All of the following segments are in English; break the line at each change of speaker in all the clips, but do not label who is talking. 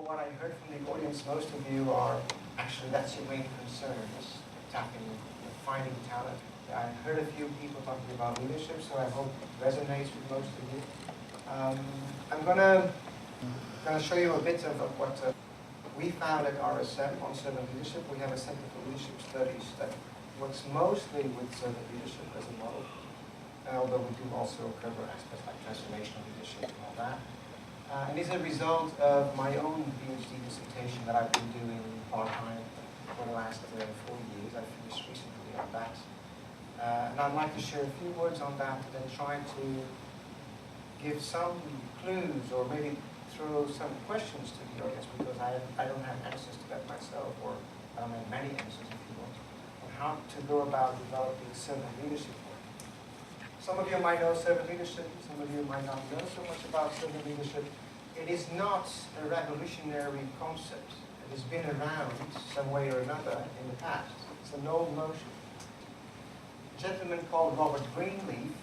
what I heard from the audience, most of you are actually, that's your main concern, is tapping, finding talent. I heard a few people talking about leadership, so I hope it resonates with most of you. I'm gonna show you a bit of what we found at RSM on servant leadership. We have a Center for Leadership Studies that works mostly with servant leadership as a model, although we do also cover aspects like transformational leadership and all that. And it's a result of my own PhD dissertation that I've been doing part-time for the last 4 years. I finished recently on that. And I'd like to share a few words on that and then try to give some clues or maybe throw some questions to the audience, because I don't have answers to that myself, or I don't have many answers if you want, on how to go about developing servant leadership work. Some of you might know servant leadership, some of you might not know so much about servant leadership. It is not a revolutionary concept. It has been around some way or another in the past. It's an old notion. A gentleman called Robert Greenleaf,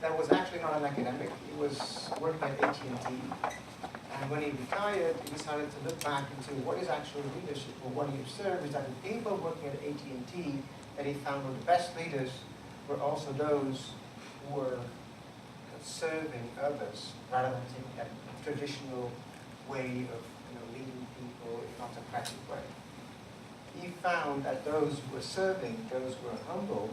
that was actually not an academic. He was working at AT&T. And when he retired, he decided to look back into what is actual leadership. Well, what he observed is that the people working at AT&T that he found were the best leaders were also those who were serving others rather than taking that traditional way of leading people in an autocratic way. He found that those who were serving, those who were humble,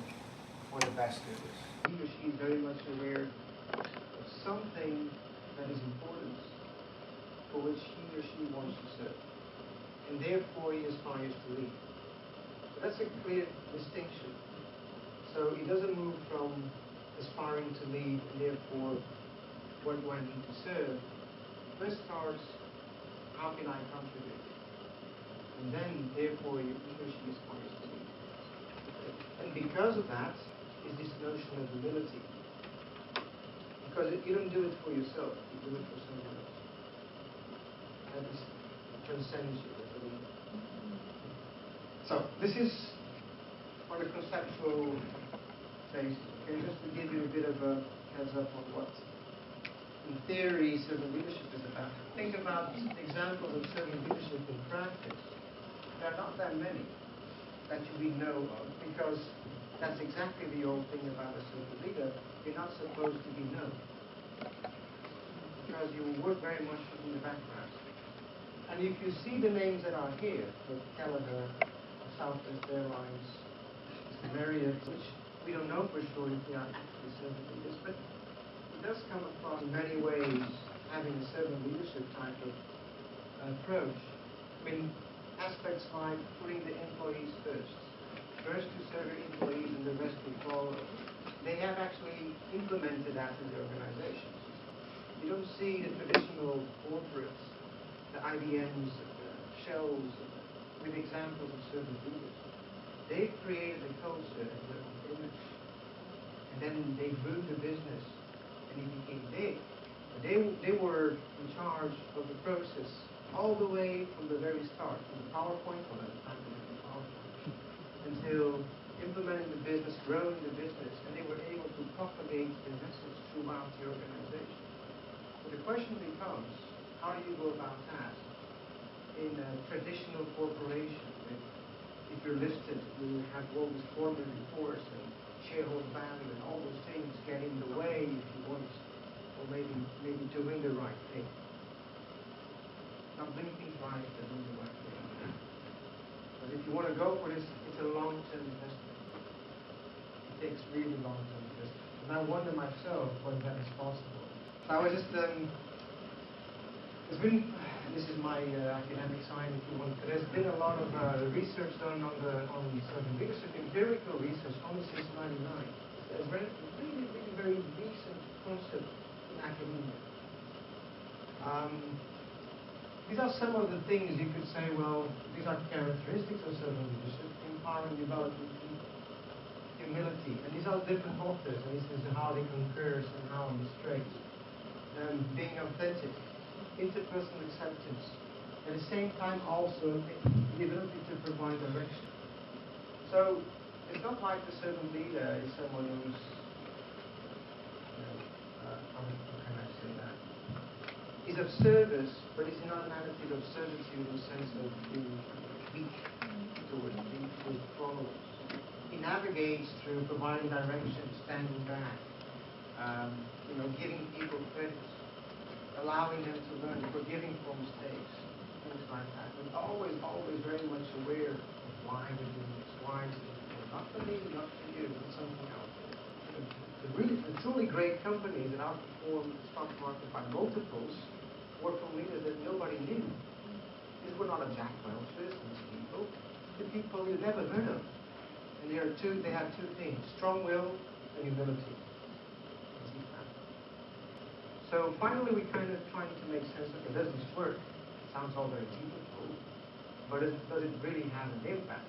were the best leaders. He or she is very much aware of something that is important for which he or she wants to serve, and therefore he aspires to lead. So that's a clear distinction. So he doesn't move from aspiring to lead and therefore what do I need to serve. First starts, how can I contribute? And then therefore he or she aspires to lead. And because of that is this notion of humility. Because you don't do it for yourself, you do it for someone else. And this transcends you as a leader. So this is on a conceptual basis. Okay, just to give you a bit of a heads up on what, in theory, servant leadership is about. Think about examples of servant leadership in practice. There are not that many that we know of, because that's exactly the old thing about a servant leader. You're not supposed to be known, because you work very much in the background. And if you see the names that are here, with Gallagher, Southwest Airlines, Marriott, which we don't know for sure if they are actually servant leaders, but it does come across in many ways having a servant leadership type of approach. I mean, aspects like putting the employees first to serve your employees and the rest will follow. They have actually implemented that in the organizations. You don't see the traditional corporates, the IBMs, the Shells, with examples of servant leaders. They've created a culture and their own image, and then they grew the business, and it became big. They were in charge of the process all the way from the very start, from the PowerPoint, from the time they had the PowerPoint, until implementing the business, growing the business, and they were able to propagate the message throughout the organization. So the question becomes, how do you go about that in a traditional corporation? If you're listed, you have all these formal reports and shareholder value and all those things get in the way if you want, or maybe doing the right thing. Not doing things right, but doing the right thing. But if you want to go for this, it's a long-term investment. It takes really long-term investment. And I wonder myself whether that is possible. So I was just, there's been, this is my academic side if you want, but there's been a lot of research done on servant leadership, empirical research, only since '99. It's a very recent concept in academia. These are some of the things you could say, well, these are characteristics of servant leadership: empowering, developing people, humility. And these are different authors, and this is how they concur and how it illustrates. Being authentic, interpersonal acceptance, at the same time also the ability to provide direction. So it's not like the servant leader is someone who's, how can I say that? is of service, but it's not an attitude of servitude in the sense of being weak towards followers. He navigates through providing direction, standing back, giving people credit, allowing them to learn, forgiving for mistakes, things like that. But always very much aware of why we're doing this, why is it important. Not for me, not for you, but something else. The truly great companies that outperform the stock market by multiples were from leaders that nobody knew. These were not a Jack Welch's, these people. The people you never heard of. And they have two things, strong will and humility. So finally we kind of trying to make sense of it. Does this work? It sounds all very beautiful, but does it really have an impact?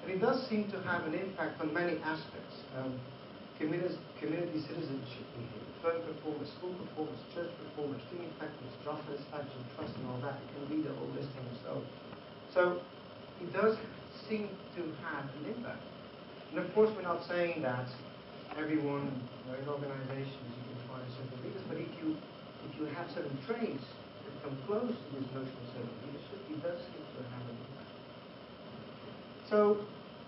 And it does seem to have an impact on many aspects. Community citizenship behavior, firm performance, school performance, church performance, team effectiveness, job satisfaction, trust and all that. You can read the whole listing yourself. So it does seem to have an impact. And of course we're not saying that everyone in organizations you can find certain leaders, but if you have certain traits that come close to this notion of servant leadership, it does seem to have an impact. So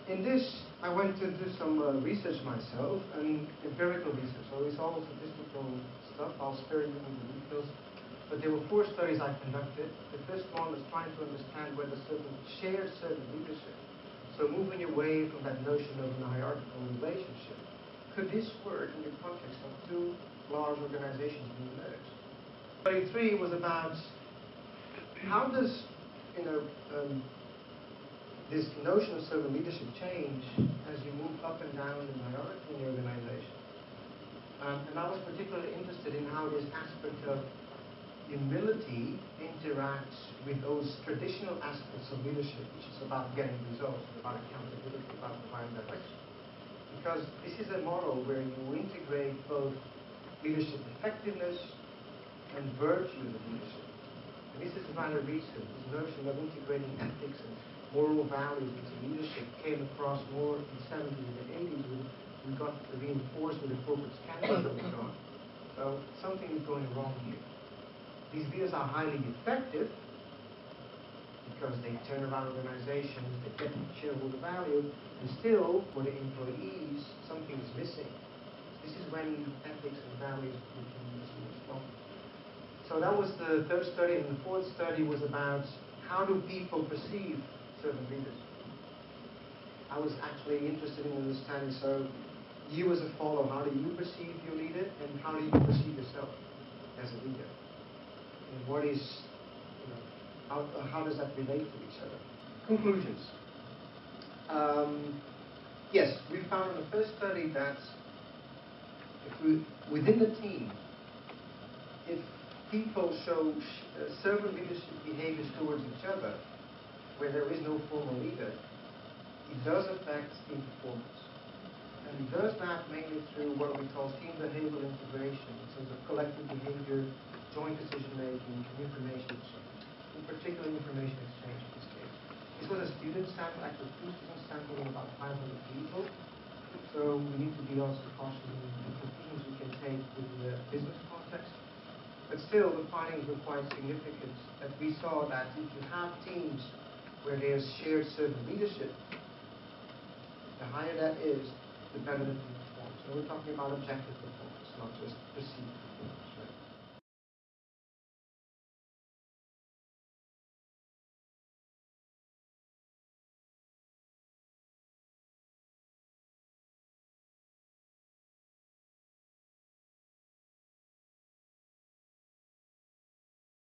in this, I went to do some research myself, and empirical research. So it's all statistical stuff. I'll spare you on the details. But there were 4 studies I conducted. The first one was trying to understand whether shared servant leadership, so moving away from that notion of an hierarchical relationship, could this work in the context of 2 large organizations being merged? Study 3 was about how does this notion of servant leadership change as you move up and down the hierarchy in the organization. And I was particularly interested in how this aspect of humility interacts with those traditional aspects of leadership, which is about getting results, about accountability, about providing direction. Because this is a model where you integrate both leadership effectiveness and virtues of leadership. And this is rather recent, this notion of integrating ethics and moral values into leadership came across more in the 70s and the 80s when we got reinforced with the corporate scandals that we got. So something is going wrong here. These leaders are highly effective because they turn around organizations, they get shareholder value, and still, for the employees, something is missing. This is when ethics and values become missing. So that was the 3rd study, and the 4th study was about how do people perceive servant leaders. I was actually interested in understanding, so you as a follower, how do you perceive your leader, and how do you perceive yourself as a leader? And what is, how does that relate to each other? Conclusions. Yes, we found in the first study that within the team, if people show servant leadership behaviors towards each other, where there is no formal leader, it does affect team performance. And it does that mainly through what we call team behavioral integration, in terms of collective behavior, joint decision-making, and information exchange. In particular, information exchange in this case. This was a student sample, actually 2 student samples of about 500 people. So we need to be also cautious in the conclusions we can take with the business context. But still, the findings were quite significant, that we saw that if you have teams where there's shared servant leadership, the higher that is, the better the team performs. So we're talking about objective performance, not just perceived performance, right?